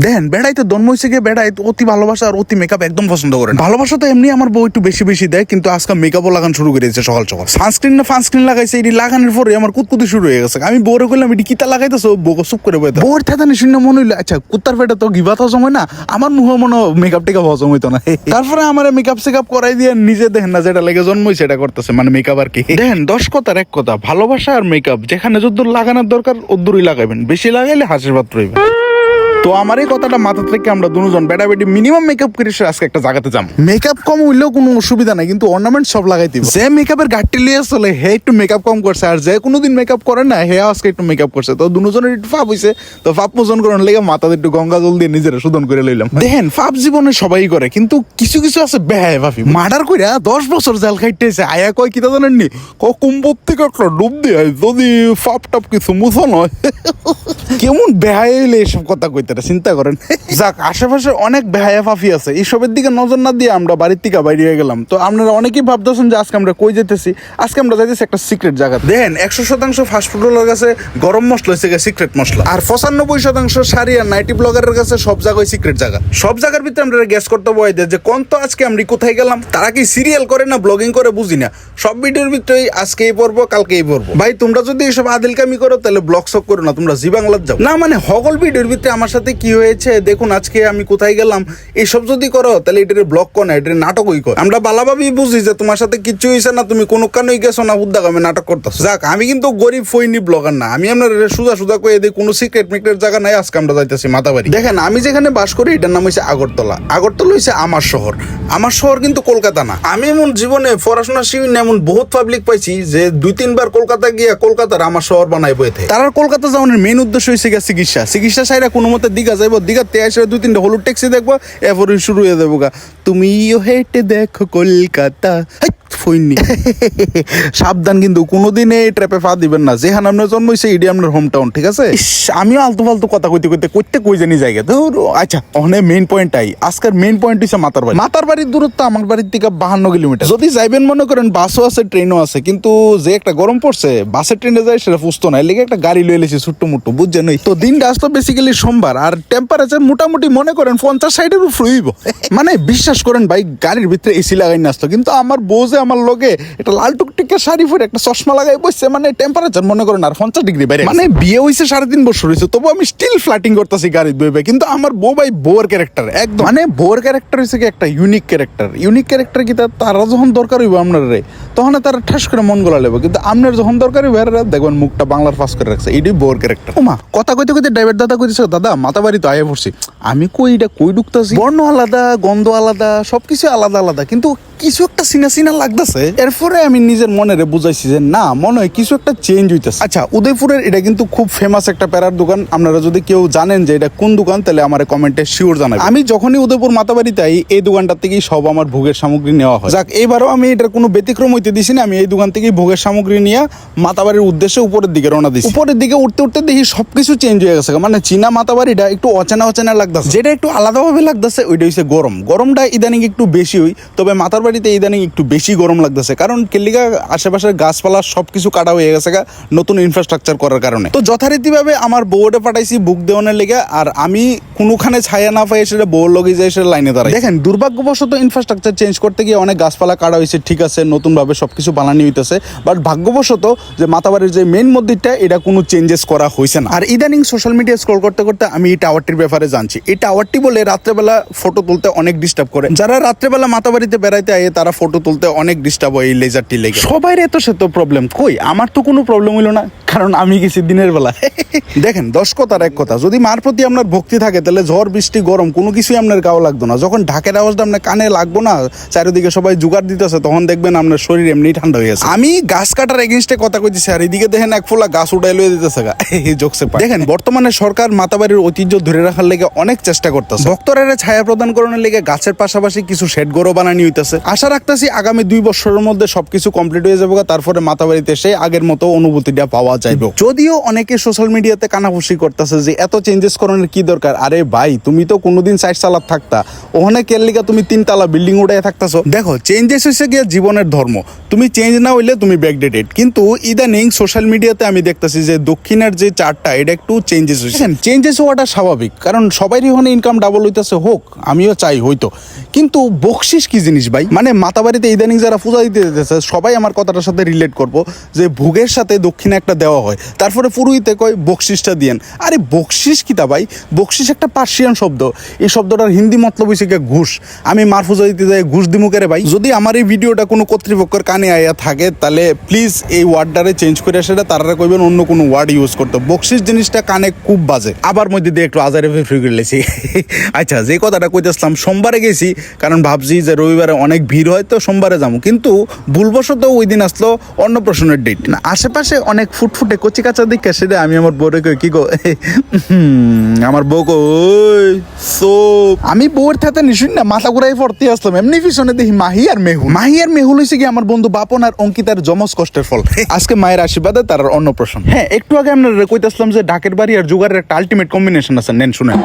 দেখেন বেড়াইতে জন্ম হয়েছে গিয়ে বেড়াই অতি ভালোবাসা আর অতি মেকআপ একদম পছন্দ করেন। ভালোবাসা তো এমনি আমার বউ একটু বেশি বেশি দেয়, কিন্তু আজকে মেকআপও লাগানো শুরু করে দিয়েছে সকাল সকাল। সানস্ক্রিন লাগাইছে, এটি লাগানোর পরে আমার কুতকুতি শুরু হয়ে গেছে। আমি বউরে কইলাম এটি কিতা লাগাইতেছো, বউ চুপ করে বইতে। বউর থাতানি শূন্য মনে হইলো আচ্ছা কুত্তার পেটে তো গিবাত হজম হয় না, আমার মুহ মনে মেকআপ টেকআপ হজম হইতো না। তারপরে আমার মেকআপ সেকআপ করাই দিয়ে নিজে দেখেন না যেটা লেগে জন্মই সেটা করতেছে, মানে মেকআপ আর কি। দেখেন 10 কথার এক কথা, ভালোবাসা আর মেকআপ যেখানে যদ্দূর লাগানোর দরকার ওদ্দূরই লাগাইবেন, বেশি লাগাইলে হাসির পাত্র হইবে। তো আমার এই কথাটা মাথা থেকে আমরা দুজন বেটাবেটি মিনিমাম মেকআপ করে আজকে একটা জায়গাতে যাম। মেকআপ কম হইলেও কোনো অসুবিধা নাই, কিন্তু অর্নামেন্ট সব লাগাই দিব। যে মেকআপের ঘাটতি লিয়ে চলে হে একটু মেকআপ কম করছে, আর যে কোনোদিন মেকআপ করে না হে আজকে একটু মেকআপ করছে। তো দুজনের একটু ফাপ হইছে, তো ফাপ মোচন করার লেগে মাথাতে একটু গঙ্গা জল দিয়ে নিজেরা শোধন করে লইলাম। দেখেন ফাপ জীবনে সবাই করে, কিন্তু কিছু কিছু আছে বেহায় ভাবি। মার্ডার কইরা 10 বছর জেল খাইতেছে, আয়া কয় কিতা জানেননি, কুম্বর থেকে একটা ডুব দিয়ে যদি ফাপ টাপ কিছু মুছন হয়। কেমন বেহায় হইলে এসব কথা কইতে চিন্তা করেন। যাক, আশেপাশে অনেক বেহায়া ফাফি আছে, এইসবের দিকে নজর না দিয়ে আমরা বাড়ির থেকে বাইরে হয়ে গেলাম। তো আপনারা অনেকেই ভাবতেছেন যে আজকে আমরা কই যেতেছি। আজকে আমরা যাইতেছি একটা সিক্রেট জায়গা। দেখেন 100% ফাস্টফুডের কাছে গরম মশলা হচ্ছে সিক্রেট মশলা, আর 95% শাড়ি আর নাইটি ব্লগারের কাছে সব জায়গায় সিক্রেট জায়গা। সব জায়গার ভিতরে আমরা গ্যাস করতে বয় যে কোন তো আজকে আমরা কোথায় গেলাম। তারা কি সিরিয়াল করে না ব্লগিং করে বুঝি না। সব ভিডিওর ভিতরেই আজকে এই পড়বো কালকে এই পড়বো। ভাই তোমরা যদি এইসব আদিলকামি করো তাহলে ব্লগ সব করো না, তোমরা জি বাংলার যাও না। মানে হগল ভিডিওর ভিতরে আমার সাথে কি হয়েছে দেখুন, আজকে আমি কোথায় গেলাম, এইসব যদি করো তাহলে এটার ব্লগ কর না, এটার নাটকই কর। আমরা বালাভাবি বুঝি যে তোমার সাথে কিচ্ছু হয়েছে না, তুমি কোনো কানই গেছো না, উদ্দাগামে নাটক করতেছো। যাক, আমি কিন্তু গরিব ফইনি ব্লগার না, আমি আপনার সুজা কয়ে দিই কোনো সিক্রেট মিক্রেট জায়গা নাই। আজকে আমরা যাইতেছি মাতাবাড়ি। দেখেন আমি যেখানে বাস করি এটার নাম হচ্ছে আগরতলা। আগরতলা হচ্ছে আমার শহর। আমার শহর কিন্তু কলকাতা না। আমি এমন জীবনে পড়াশোনা শিখি না এমন বহুত পাবলিক পাইছি যে 2-3 বার কলকাতা গিয়া কলকাতার আমার শহর বানাই বইতে। তারা কলকাতা যাওয়ার মেইন উদ্দেশ্য হয়েছে গিয়া চিকিৎসা সাইরা কোনো মতে দীঘা যাইবো, দীঘাতে এসে 2-3টা হলুদ ট্যাক্সি দেখবো, এরপরে শুরু হয়ে যাবো গা তুমিও হেঁটে দেখো কলকাতা। ফইনি সাবধান, কিন্তু কোনোদিন এই ট্র্যাপে পা দিবেন না। যেখানে আপনার জন্ম হয়েছে এটি আপনার হোম টাউন, ঠিক আছে? আমিও আলতু ফালতু কথা কইতে কই জানি জায়গা। আচ্ছা অনেক মেইন পয়েন্টটাই, আজকের মেইন পয়েন্ট হচ্ছে মাতার বাড়ি। মাতার বাড়ির দূরত্ব আমার বাড়ির থেকে 52 কিলোমিটার। যদি যাইবেন মনে করেন বাসও আছে ট্রেনও আছে, কিন্তু যে একটা গরম পড়ছে বাসে ট্রেনে যায় সেটা পুষতো না, লেগে একটা গাড়ি লয়ে এলেছি ছোট্ট মুট্টু, বুঝছেন? তো দিনটা আসতো বেসিক্যালি সোমবার, আর টেম্পারেচার মোটামুটি মনে করেন 50-60-এর উপর হইব। মানে বিশ্বাস করেন ভাই, গাড়ির ভিতরে এসি লাগাই না আসতো, কিন্তু আমার বউ যে আমার লগে একটা লাল টুকটিকে শাড়ি পরে একটা চশমা লাগাই বসছে, মানে টেম্পারেচার মনে করেন আর 50 ডিগ্রি বাইরে। মানে বিয়ে হয়েছে 3.5 বছর হয়েছে, তবু আমি স্টিল ফ্লাটিং করতেছি গাড়ি বইবে। কিন্তু আমার বউ ভাই বউর ক্যারেক্টার একদম, মানে বউর ক্যারেক্টার হয়েছে কি একটা ইউনিক ক্যারেক্টার কি তারা যখন দরকার হইব আপনার রে তখন তারা ঠাস করে মন গোলা লেবে, কিন্তু আপনার যখন দরকার হইব দেখবেন মুখটা বাংলার পাস করে রাখছে। এইটাই বউর ক্যারেক্টার। ওমা কথা কইতে ড্রাইভার দাদা কইতেছে দাদা মাথা বাড়ি তো আয়া পড়ছি। আমি কই এটা কই ঢুকতাছি, বর্ণ আলাদা, গন্ধ আলাদা, সবকিছু আলাদা, কিন্তু কিছু একটা চিনা লাগতেছে। এরপরে আমি নিজের মনেরে বুঝাইছি যে না, মনে হয় কিছু একটা চেঞ্জ হইতেছে। আচ্ছা, উদয়পুরের এটা কিন্তু খুব ফেমাস একটা প্যারার দোকান। আপনারা যদি কেউ জানেন যে এটা কোন দোকান তাহলে আমার কমেন্টে শিওর জানাবেন। আমি যখনই উদয়পুর মাতাবাড়িতে আই এই দোকানটার থেকেই সব আমার ভোগের সামগ্রী নেওয়া হয়। যাক, এবারও আমি এটার কোনো ব্যতিক্রম হইতে দিছি না। আমি এই দোকান থেকেই ভোগের সামগ্রী নিয়ে মাতাবাড়ির উদ্দেশ্যে উপরের দিকে রওনা দিছি। উপরের দিকে উঠতে দেখি সবকিছু চেঞ্জ হয়ে গেছে। মানে চীনা মাতাবাড়িটা একটু অচেনা লাগতেছে। যেটা একটু আলাদাভাবে লাগতেছে ওইটা হচ্ছে গরমটা ইদানিং একটু বেশি হই, তবে মাতার বাড়িতে ইদানিং একটু বেশি গরম লাগতেছে। কারণ কেলিগা আশেপাশের গাছপালা সবকিছু কাটা হয়ে গেছে নতুন ইনফ্রাস্ট্রাকচার করার কারণে। তো যথারীতিভাবে আমার বউটা পাঠাইছি বুক দেওয়ানের লেগে, আর আমি কোনোখানে ছায়া না পাই সেটা বউর লগে যাই সেটা লাইনে দাঁড়াই। দেখেন দুর্ভাগ্যবশত ইনফ্রাস্ট্রাকচার চেঞ্জ করতে গিয়ে অনেক গাছপালা কাটা হয়েছে, ঠিক আছে, নতুনভাবে সবকিছু বানানি হইতেছে, বাট ভাগ্যবশত যে মাতাবাড়ির যে মেইন মন্দিরটা এটা কোনো চেঞ্জেস করা হয়েছে না। আর ইদানিং সোশ্যাল মিডিয়া স্ক্রল করতে আমি এই টাওয়ারটির ব্যাপারে জানছি। এই টাওয়ারটি বলে রাত্রেবেলা ফটো তুলতে অনেক ডিস্টার্ব করে। যারা রাত্রেবেলা মাতাবাড়িতে বেড়াইতে আয়ে তারা ফটো তুলতে অনেক ডিস্টার্ব হয় এই লেজারটি লেগে। সবাই এত সেতো প্রবলেম, কই আমার তো কোনো প্রবলেম হইলো না, কারণ আমি গেছি দিনের বেলা। দেখেন 10 কথার এক কথা, যদি মার প্রতি আপনার ভক্তি থাকে তাহলে ঝড় বৃষ্টি গরম কোনো কিছুই আপনার গাও লাগতো না। যখন ঢাকের আওয়াজটা আপনার কানে লাগবো না, চারিদিকে সবাই জোগাড় দিতেছে, তখন দেখবেন আপনার শরীর এমনি ঠান্ডা হয়ে গেছে। আমি গাছ কাটার এগেইনস্টে কথা কইতেছি, আর এদিকে দেখেন এক ফোলা গাছ উঠাই লয়ে দিতেছে গা জোকসে পায়। দেখেন বর্তমানে সরকার মাতাবাড়ির ঐতিহ্য ধরে রাখার লেগে অনেক চেষ্টা করতেছে। ভক্তরা ছায়া প্রদান করানোর লেগে গাছের পাশাপাশি কিছু শেড ঘরও বানানি হইতেছে। আশা রাখতেছি আগামী 2 বছরের মধ্যে সবকিছু কমপ্লিট হয়ে যাবে, তারপরে মাতাবাড়িতে এসে আগের মতো অনুভূতিটা পাওয়া যাইবে। যদিও অনেকে সোশ্যাল মিডিয়াতে কানাঘুষি করতেছে যে এত চেঞ্জেস করানোর কি দরকার। আরে ভাই, তুমি তো কোনোদিন সাইড চালাত থাকতা, ওখানে কেলিকা তুমি 3 তলা বিল্ডিং উঠায় থাকতেছো। দেখো চেঞ্জেস হয়েছে গিয়ে জীবনের ধর্ম। তুমি চেঞ্জ না হইলে তুমি ব্যাকডেটেড। কিন্তু ইদানিং সোশ্যাল মিডিয়াতে আমি দেখতেছি যে দক্ষিণের যে চার্টটা এটা একটু চেঞ্জেস হয়েছে। চেঞ্জেস হওয়াটা স্বাভাবিক, কারণ সবারই ওখানে ইনকাম ডাবল হইতেছে, হোক, আমিও চাই হইতো। কিন্তু বকশিস কি জিনিস ভাই? মানে মাতাবাড়িতে ইদানিং যারা পূজা দিতে যেতেছে সবাই আমার কথাটার সাথে রিলেট করবো যে ভোগের সাথে দক্ষিণে একটা দেওয়া হয়, তারপরে পুরোহিতে কয় বকশিসটা দিয়েন। আরে বকশিস কিতা ভাই? বকশিস একটা পার্সিয়ান শব্দ, এই শব্দটার হিন্দি মতলব হয়েছে ঘুষ। আমি মার পূজা দিতে যাই ঘুষ দিমু কেরে ভাই? যদি আমার এই ভিডিওটা কোনো কর্তৃপক্ষের কানে আয়া থাকে তাহলে প্লিজ এই ওয়ার্ডটারে চেঞ্জ করে সেটা তারা কইবেন অন্য কোনো ওয়ার্ড ইউজ করতে। বকশিস জিনিসটা কানে খুব বাজে। আবার মধ্যে দিয়ে একটু আজারে ফ্রি করে লেছি। আচ্ছা, যে কথাটা কইতেছিলাম, সোমবারে গেছি কারণ ভাবছি যে রবিবারে অনেক ভিড় হয় তো সোমবারে যাবো, কিন্তু ভুলবশত ওই দিন আসলো অন্নপ্রাশনের ডেট। না, আশেপাশে অনেক ফুটফুটে কচি কাঁচা দিকে সেটা আমি আমার বউরে কই, কি গো আমার বউ কো আমি বউয়ের থাতে নিশুন না মাথা ঘুরাই পড়তে আসলাম। এমনি পিছনে দেখি মাহি আর মেহুল হয়েছে কি আমার বন্ধু বাপন আর অঙ্কিতার যমজ কষ্টের ফল। আজকে মায়ের আশীর্বাদে তার অন্নপ্রাশন। হ্যাঁ, একটু আগে আমরা কইতেছিলাম যে ঢাকের বাড়ি আর জোগাড়ের একটা আলটিমেট কম্বিনেশন আছে, নেন শুনেন।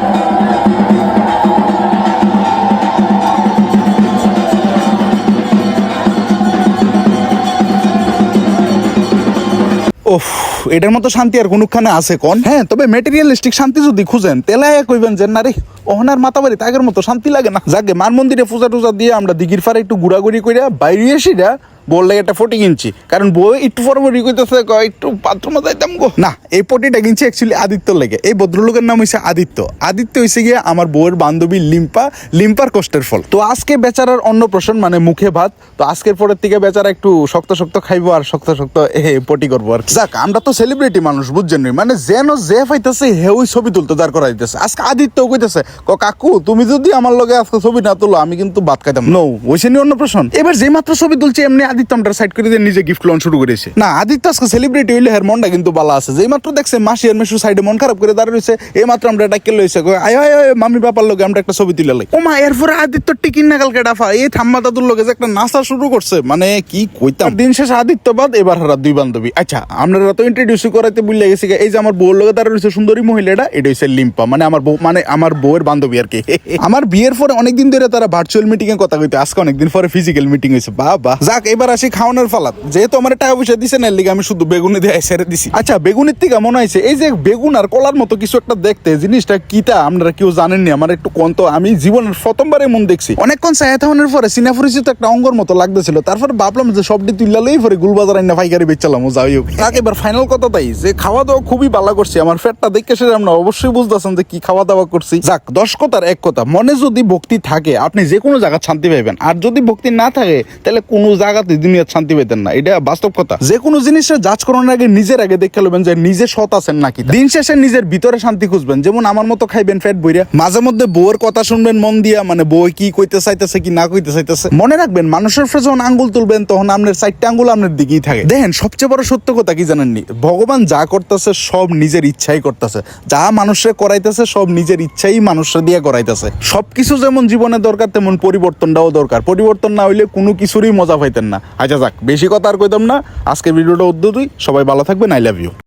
ওফ, এটার মতো শান্তি আর কোনখানে আছে কোন? হ্যাঁ, তবে মেটেরিয়ালিস্টিক শান্তি যদি খুঁজেন তেলায় কইবেন যে না রে ওহনার মাতাবাড়ি আগের মতো শান্তি লাগে না। যাকে মার মন্দিরে পূজা টুজা দিয়ে আমরা দিঘির পাড়ে একটু ঘোরাঘুরি করে বাইরে এসি বললে একটা ফটি কিনছি, কারণ বউ একটু পরপরই কইতেছে একটু বাথরুমে যাইতাম গো। না, এই পটিটা কিনছি অ্যাকচুয়ালি আদিত্যর লেগে। এই ভদ্রলোকের নাম হইছে আদিত্য। আদিত্য হইছে গিয়ে আমার বউয়ের বান্ধবী লিম্পার কষ্টের ফল। তো আজকে বেচারার অন্নপ্রাশন, মানে মুখে ভাত। তো আজকের পরের থেকে বেচারা একটু শক্ত শক্ত খাইবো আর শক্ত শক্ত পটি করবো আর। যাক, আমরা তো সেলিব্রিটি মানুষ, বুঝছেন, মানে যেন যে পাইতেছে হে ওই ছবি তুলতে দাঁড় করা দিতেছে। আজকে আদিত্য কইতেছে কাকু তুমি যদি আমার লগে আজকে ছবি না তুলো আমি কিন্তু ভাত খাইতাম। নো, ওইসে নিয়ে অন্নপ্রাশন। এবার যে মাত্র ছবি তুলছে এমনি আদিত্য আমরা সাইড করে দিয়ে নিজে গিফট লন শুরু করেছে। না, আদিত্য আজকে সেলিব্রিটি হইলে হের মনটা কিন্তু ভালো আছে। যেই মাত্র দেখছে মাসি আর মেশু সাইডে মন খারাপ করে দাঁড়িয়ে রয়েছে, এই মাত্র আমরা ডাকে লইছে আয় মামি বাপার লগে আমরা একটা ছবি তুলে লাই। ও মা, এরপরে আদিত্য টিকিন নাগাল কেডাফা এই থাম্মা দাদুর লগে যে একটা নাচা শুরু করছে, মানে কি কইতাম। দিন শেষে আদিত্যবাদ, এবার হারা দুই বান্ধবী। আচ্ছা, আমরা তো ইন্ট্রোডিউস করাইতে ভুলে গেছি। এই যে আমার বউর লগে দাঁড়িয়ে রয়েছে সুন্দরী মহিলাটা, এটা হচ্ছে লিম্পা, মানে আমার বউ, মানে আমার বউয়ের বান্ধবী আর কি। আমার বিয়ের পরে অনেকদিন ধরে তারা ভার্চুয়াল মিটিং এ কথা কইতে, আজকে অনেকদিন পরে ফিজিক্যাল মিটিং হয়েছে। বাবা, যাক, এবার আসি খাওয়ানোর ফালাত। যেহেতু আমার টাকা পয়সা দিছে না, লিগে আমি শুধু বেগুনি দিয়ে ছেড়ে দিছি। আচ্ছা, বেগুনের থেকে মনে হয়েছে এই যে বেগুন আর কলার মতো কিছু একটা দেখতে, জিনিসটা কিটা আপনারা কেউ জানেননি? আমার একটু কন্ত, আমি জীবনের প্রথমবারে মন দেখছি। অনেকক্ষণ ছায়াথানের পরে সিনা পরিচিত একটা অঙ্গর মতো লাগতেছিল। তারপর ভাবলাম যে সবটি তুললেই পরে গুলবাজার আইনা পাইকারি বেচালাম। ও যাই হোক, তাকে এবার ফাইনাল কথা তাই যে খাওয়া দাওয়া খুবই ভালো করছি। আমার পেটটা দেখে সেটা আমরা অবশ্যই বুঝতেছেন যে কি খাওয়া দাওয়া করছি। যাক, 10 কথার এক কথা, মনে যদি ভক্তি থাকে আপনি যে কোনো জায়গা শান্তি পাইবেন, আর যদি ভক্তি না থাকে তাহলে কোনো জায়গাতে দুনিয়ার শান্তি পাইতেন না। এটা বাস্তব কথা। যে কোনো জিনিসের জাজ করার আগে নিজের আগে দেখে লবেন যে নিজে সৎ আছেন নাকি। দিন শেষে নিজের ভিতরে শান্তি খুঁজবেন। যেমন আমার মতো খাইবেন পেট বইরা, মাঝে মধ্যে বউয়ের কথা শুনবেন মন দিয়া, মানে বউ কি কইতে চাইতেছে কি না কইতে চাইতেছে। মনে রাখবেন, মানুষের উপরে যখন আঙ্গুল তুলবেন তখন আপনার 4টা আঙ্গুল আপনার দিকেই থাকে। দেখেন, সবচেয়ে বড় সত্য কথা কি জানেননি? ভগবান যা করতেছে সব নিজের ইচ্ছাই করতেছে। যা মানুষে করাইতেছে সব নিজের ইচ্ছাই মানুষের দিয়ে করাইতেছে। সবকিছু যেমন জীবনে দরকার তেমন পরিবর্তনটাও দরকার। পরিবর্তন না হইলে কোনো কিছুরই মজা পাইতেন না। আচ্ছা যাক, বেশি কথা আর কইতাম না। আজকে ভিডিওটা অদ্ভুতই। সবাই ভালো থাকবেন। I love you.